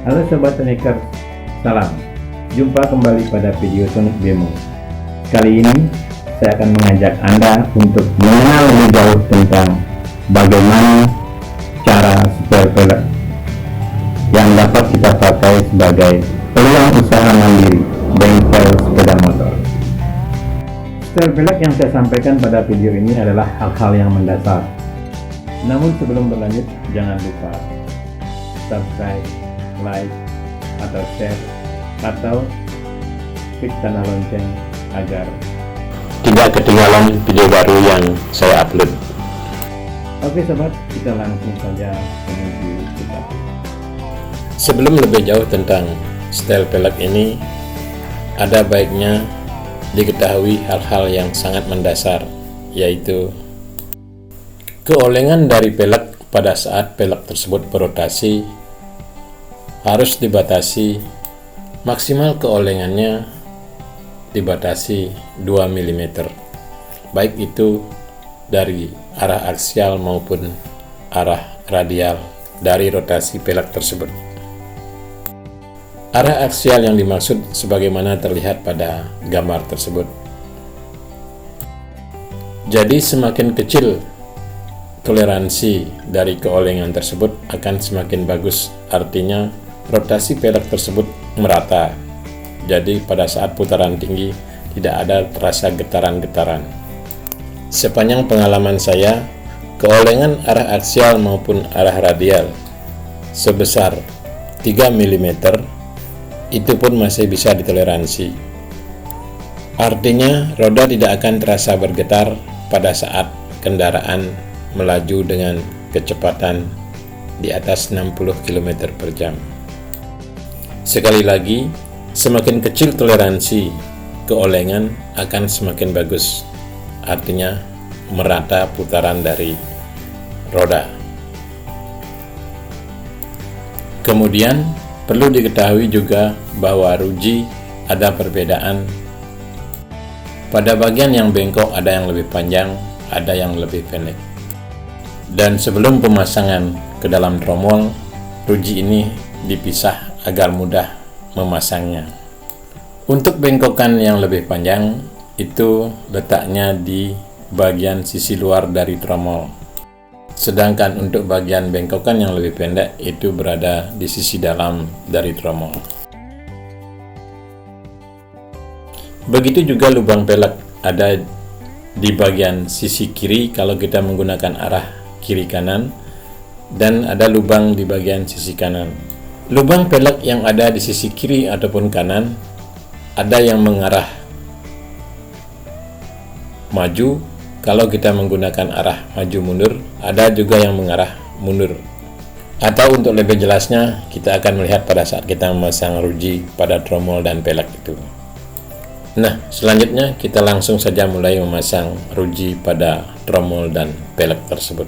Halo Sobat Sneaker, salam. Jumpa kembali pada video Sonic Demo. Kali ini saya akan mengajak Anda untuk mengenal lebih jauh tentang bagaimana cara setel pelek yang dapat kita pakai sebagai peluang usaha mandiri bengkel sepeda motor. Setel pelek yang saya sampaikan pada video ini adalah hal-hal yang mendasar. Namun sebelum berlanjut, jangan lupa subscribe, like, atau share, atau klik tanda lonceng agar tidak ketinggalan video baru yang saya upload. Oke sobat, kita langsung saja menuju kita. Sebelum lebih jauh tentang setel pelek ini, ada baiknya diketahui hal-hal yang sangat mendasar, yaitu keolengan dari pelek pada saat pelek tersebut berotasi harus dibatasi, maksimal keolengannya dibatasi 2 mm, baik itu dari arah aksial maupun arah radial dari rotasi pelek tersebut. Arah aksial yang dimaksud sebagaimana terlihat pada gambar tersebut. Jadi semakin kecil toleransi dari keolengan tersebut akan semakin bagus, artinya rotasi pelek tersebut merata. Jadi pada saat putaran tinggi tidak ada terasa getaran-getaran. Sepanjang pengalaman saya, keolengan arah aksial maupun arah radial sebesar 3 mm itu pun masih bisa ditoleransi. Artinya roda tidak akan terasa bergetar pada saat kendaraan melaju dengan kecepatan di atas 60 km per jam. Sekali lagi, semakin kecil toleransi keolengan akan semakin bagus, artinya merata putaran dari roda. Kemudian perlu diketahui juga bahwa ruji ada perbedaan. Pada bagian yang bengkok ada yang lebih panjang, ada yang lebih pendek. Dan sebelum pemasangan ke dalam tromol, ruji ini dipisah agar mudah memasangnya. Untuk bengkokan yang lebih panjang itu letaknya di bagian sisi luar dari tromol. Sedangkan untuk bagian bengkokan yang lebih pendek itu berada di sisi dalam dari tromol. Begitu juga lubang pelek ada di bagian sisi kiri kalau kita menggunakan arah kiri kanan, dan ada lubang di bagian sisi kanan. Lubang pelek yang ada di sisi kiri ataupun kanan ada yang mengarah maju kalau kita menggunakan arah maju mundur, ada juga yang mengarah mundur. Atau untuk lebih jelasnya kita akan melihat pada saat kita memasang ruji pada tromol dan pelek itu. Nah, selanjutnya kita langsung saja mulai memasang ruji pada tromol dan pelek tersebut.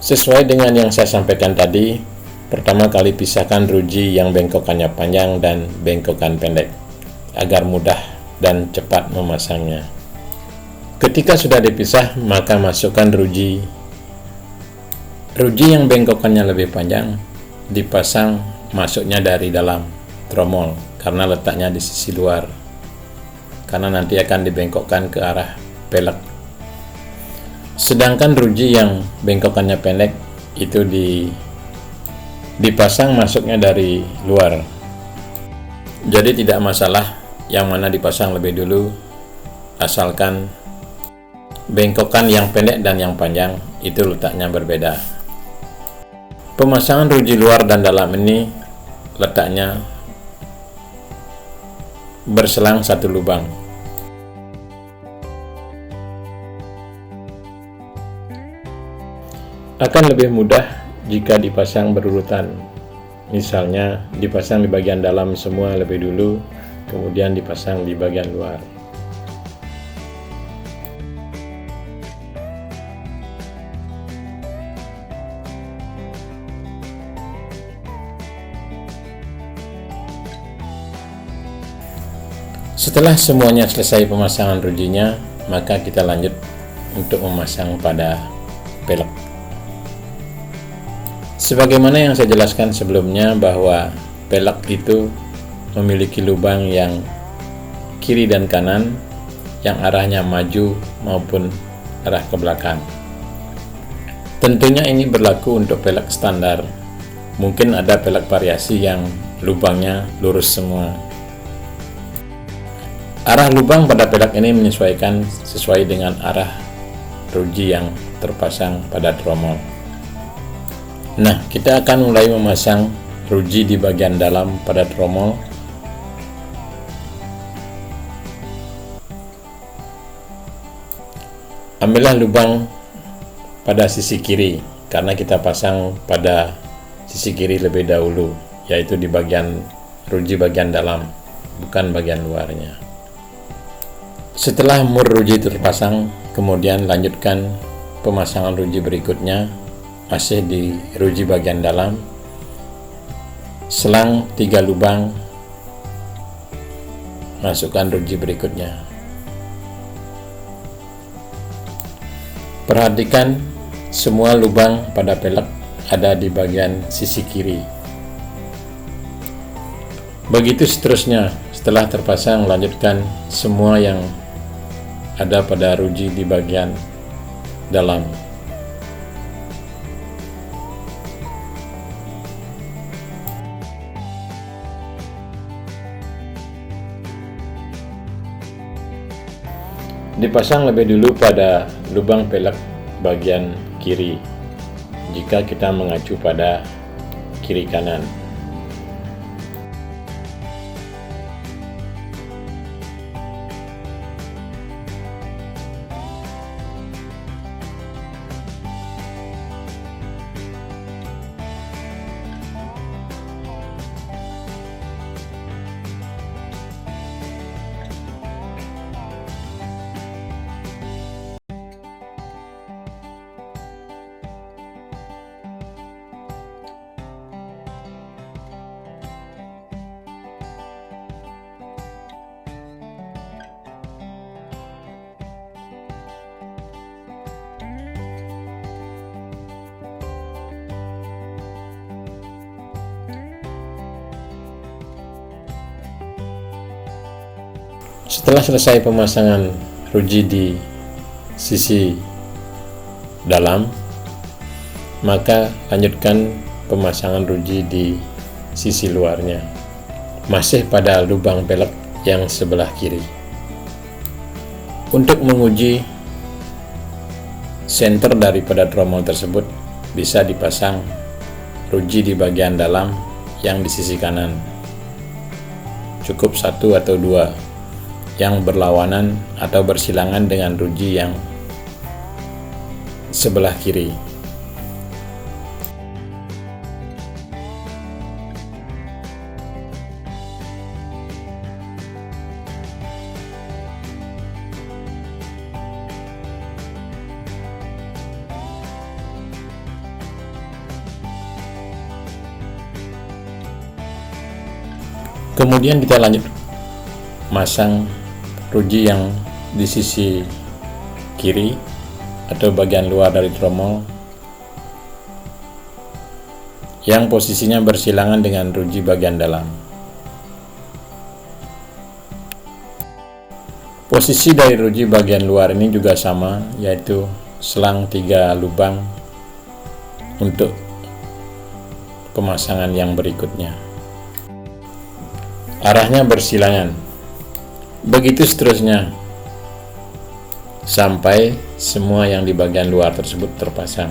Sesuai dengan yang saya sampaikan tadi, pertama kali pisahkan ruji yang bengkokannya panjang dan bengkokan pendek agar mudah dan cepat memasangnya. Ketika sudah dipisah, maka masukkan ruji yang bengkokannya lebih panjang dipasang masuknya dari dalam tromol karena letaknya di sisi luar, karena nanti akan dibengkokkan ke arah pelek. Sedangkan ruji yang bengkokannya pendek itu dipasang masuknya dari luar. Jadi tidak masalah yang mana dipasang lebih dulu, asalkan bengkokan yang pendek dan yang panjang itu letaknya berbeda. Pemasangan ruji luar dan dalam ini letaknya berselang satu lubang. Akan lebih mudah jika dipasang berurutan. Misalnya dipasang di bagian dalam semua lebih dulu, kemudian dipasang di bagian luar. Setelah semuanya selesai pemasangan rujinya, maka kita lanjut untuk memasang pada pelek. Sebagaimana yang saya jelaskan sebelumnya bahwa pelek itu memiliki lubang yang kiri dan kanan yang arahnya maju maupun arah ke belakang. Tentunya ini berlaku untuk pelek standar. Mungkin ada pelek variasi yang lubangnya lurus semua. Arah lubang pada pelek ini menyesuaikan sesuai dengan arah ruji yang terpasang pada tromol. Nah, kita akan mulai memasang ruji di bagian dalam pada tromol. Ambillah lubang pada sisi kiri, karena kita pasang pada sisi kiri lebih dahulu, yaitu di bagian ruji bagian dalam, bukan bagian luarnya. Setelah mur ruji terpasang, kemudian lanjutkan pemasangan ruji berikutnya, masih di ruji bagian dalam. Selang 3 lubang, masukkan ruji berikutnya. Perhatikan semua lubang pada pelek ada di bagian sisi kiri. Begitu seterusnya, setelah terpasang lanjutkan semua yang ada pada ruji di bagian dalam. Dipasang lebih dulu pada lubang pelek bagian kiri jika kita mengacu pada kiri kanan. Setelah selesai pemasangan ruji di sisi dalam, maka lanjutkan pemasangan ruji di sisi luarnya, masih pada lubang pelek yang sebelah kiri. Untuk menguji senter daripada tromol tersebut, bisa dipasang ruji di bagian dalam yang di sisi kanan. Cukup 1 atau 2 yang berlawanan atau bersilangan dengan ruji yang sebelah kiri. Kemudian kita lanjut masang ruji yang di sisi kiri atau bagian luar dari tromol yang posisinya bersilangan dengan ruji bagian dalam. Posisi dari ruji bagian luar ini juga sama, yaitu selang 3 lubang untuk pemasangan yang berikutnya. Arahnya bersilangan. Begitu seterusnya sampai semua yang di bagian luar tersebut terpasang.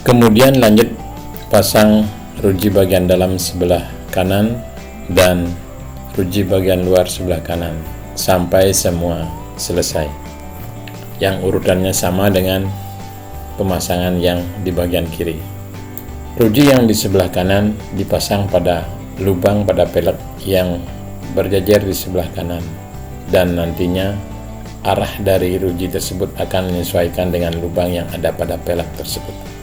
Kemudian lanjut pasang ruji bagian dalam sebelah kanan dan ruji bagian luar sebelah kanan sampai semua selesai, yang urutannya sama dengan pemasangan yang di bagian kiri. Ruji yang di sebelah kanan dipasang pada lubang pada pelek yang berjajar di sebelah kanan, dan nantinya arah dari ruji tersebut akan menyesuaikan dengan lubang yang ada pada pelek tersebut.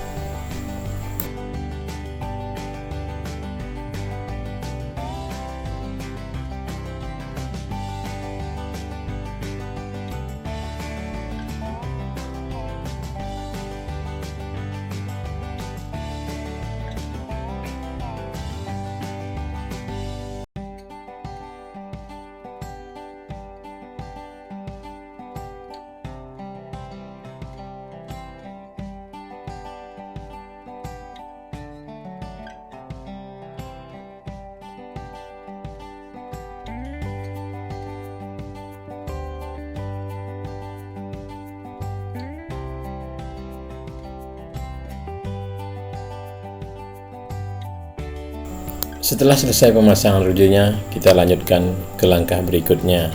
Setelah selesai pemasangan rujinya, kita lanjutkan ke langkah berikutnya.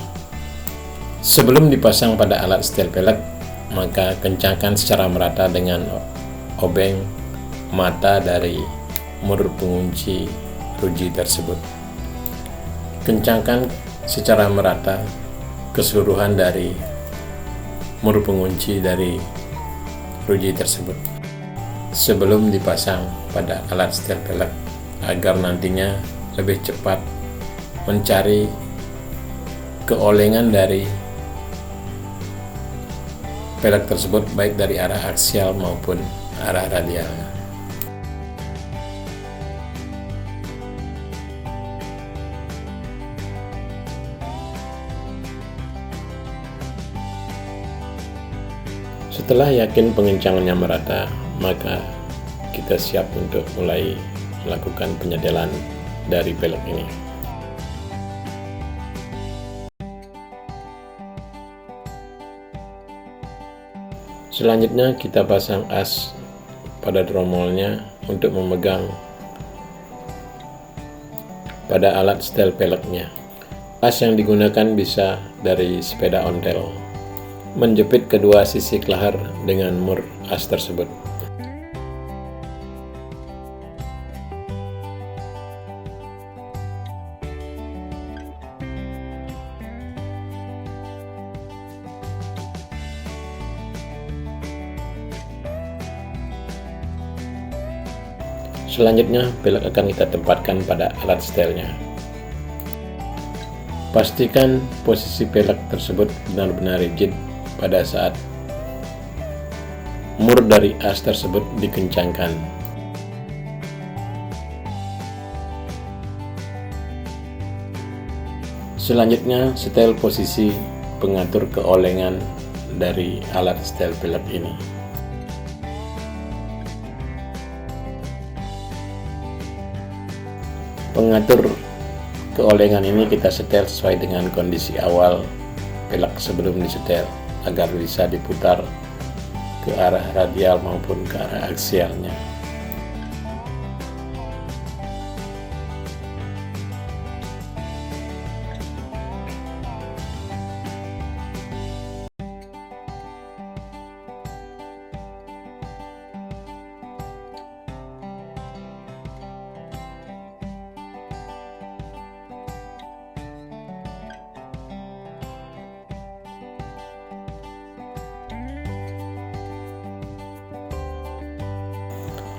Sebelum dipasang pada alat setel pelek, maka kencangkan secara merata dengan obeng mata dari mur pengunci ruji tersebut. Kencangkan secara merata keseluruhan dari mur pengunci dari ruji tersebut sebelum dipasang pada alat setel pelek, agar nantinya lebih cepat mencari keolengan dari pelek tersebut, baik dari arah aksial maupun arah radial. Setelah yakin pengencangannya merata, maka kita siap untuk mulai melakukan penyetelan dari pelek ini. Selanjutnya kita pasang as pada tromolnya untuk memegang pada alat setel peleknya. As yang digunakan bisa dari sepeda ontel. Menjepit kedua sisi kelahar dengan mur as tersebut. Selanjutnya, pelek akan kita tempatkan pada alat setelnya. Pastikan posisi pelek tersebut benar-benar rigid pada saat mur dari as tersebut dikencangkan. Selanjutnya, setel posisi pengatur keolengan dari alat setel pelek ini. Pengatur keolengan ini kita setel sesuai dengan kondisi awal pelek sebelum disetel, agar bisa diputar ke arah radial maupun ke arah aksialnya.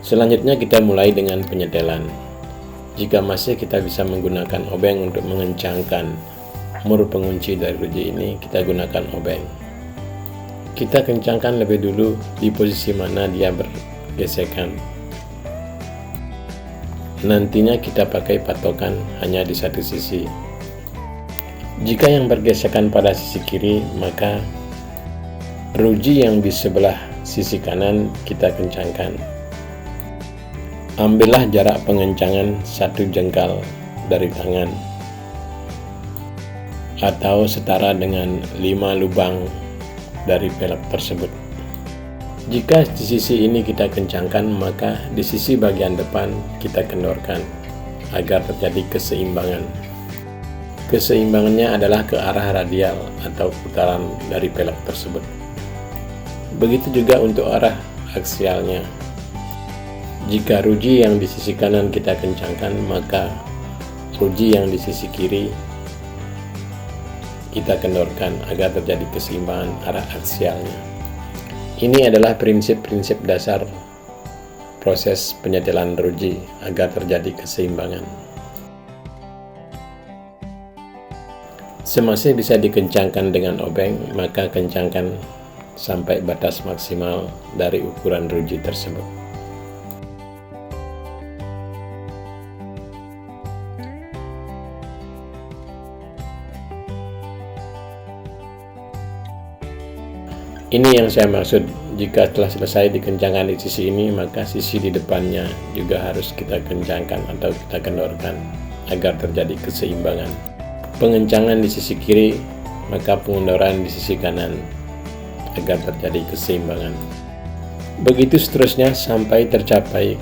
Selanjutnya kita mulai dengan penyetelan. Jika masih kita bisa menggunakan obeng untuk mengencangkan mur pengunci dari ruji ini, kita gunakan obeng. Kita kencangkan lebih dulu di posisi mana dia bergesekan. Nantinya kita pakai patokan hanya di satu sisi. Jika yang bergesekan pada sisi kiri, maka ruji yang di sebelah sisi kanan kita kencangkan. Ambillah jarak pengencangan 1 jengkal dari tangan atau setara dengan 5 lubang dari pelek tersebut. Jika di sisi ini kita kencangkan, maka di sisi bagian depan kita kendorkan agar terjadi keseimbangan. Keseimbangannya adalah ke arah radial atau putaran dari pelek tersebut. Begitu juga untuk arah aksialnya. Jika ruji yang di sisi kanan kita kencangkan, maka ruji yang di sisi kiri kita kendorkan agar terjadi keseimbangan arah aksialnya. Ini adalah prinsip-prinsip dasar proses penyetelan ruji agar terjadi keseimbangan. Semasih bisa dikencangkan dengan obeng, maka kencangkan sampai batas maksimal dari ukuran ruji tersebut. Ini yang saya maksud, jika telah selesai dikencangkan di sisi ini, maka sisi di depannya juga harus kita kencangkan atau kita kendorkan agar terjadi keseimbangan. Pengencangan di sisi kiri, maka pengendoran di sisi kanan agar terjadi keseimbangan. Begitu seterusnya sampai tercapai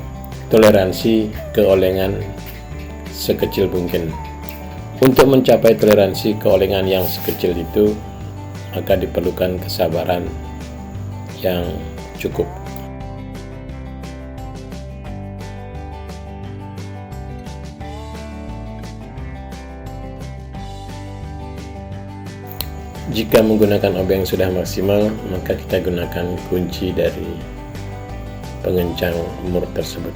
toleransi keolengan sekecil mungkin. Untuk mencapai toleransi keolengan yang sekecil itu, maka diperlukan kesabaran yang cukup. Jika menggunakan obeng sudah maksimal, maka kita gunakan kunci dari pengencang mur tersebut.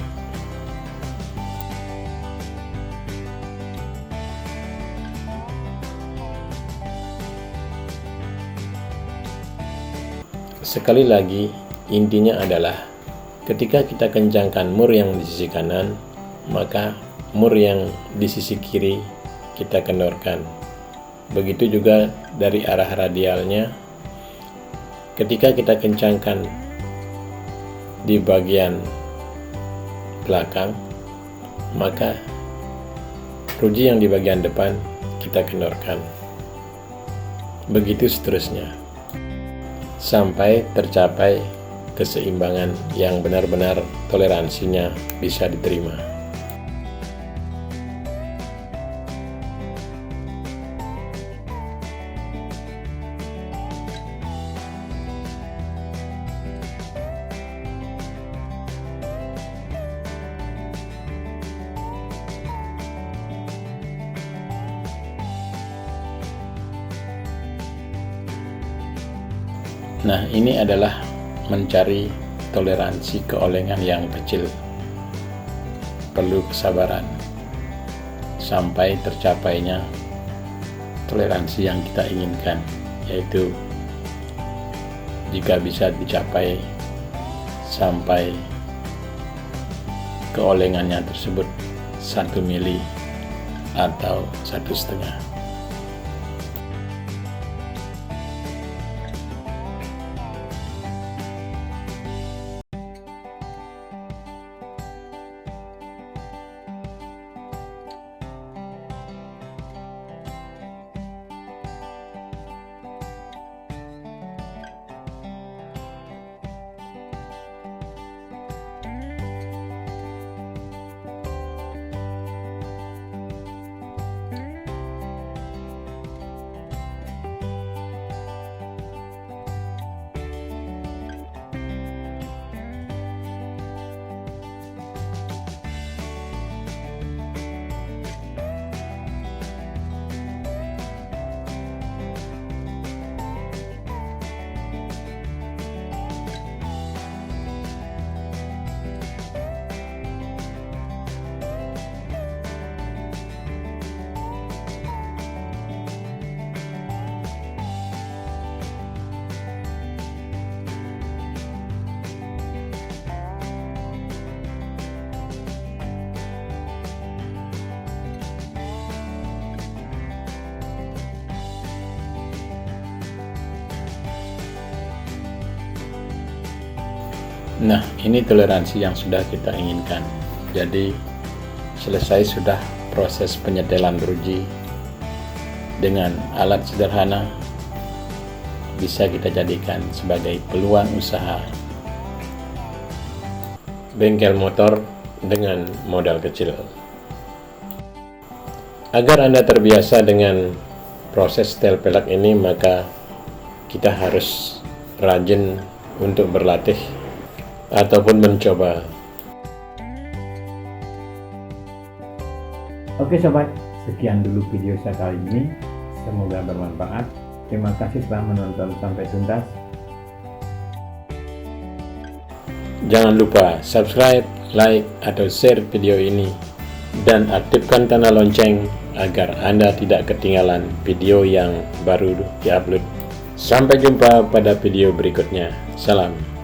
Sekali lagi, intinya adalah ketika kita kencangkan mur yang di sisi kanan, maka mur yang di sisi kiri kita kendorkan. Begitu juga dari arah radialnya, ketika kita kencangkan di bagian belakang, maka ruji yang di bagian depan kita kendorkan. Begitu seterusnya, sampai tercapai keseimbangan yang benar-benar toleransinya bisa diterima. Nah, ini adalah mencari toleransi keolengan yang kecil. Perlu kesabaran sampai tercapainya toleransi yang kita inginkan, yaitu jika bisa dicapai sampai keolengannya tersebut 1 mili atau 1,5. Nah, ini toleransi yang sudah kita inginkan. Jadi, selesai sudah proses penyetelan ruji dengan alat sederhana, bisa kita jadikan sebagai peluang usaha bengkel motor dengan modal kecil. Agar Anda terbiasa dengan proses setel pelek ini, maka kita harus rajin untuk berlatih ataupun mencoba. Oke sobat, sekian dulu video saya kali ini. Semoga bermanfaat. Terima kasih telah menonton sampai tuntas. Jangan lupa subscribe, like, atau share video ini, dan aktifkan tanda lonceng agar Anda tidak ketinggalan video yang baru diupload. Sampai jumpa pada video berikutnya. Salam.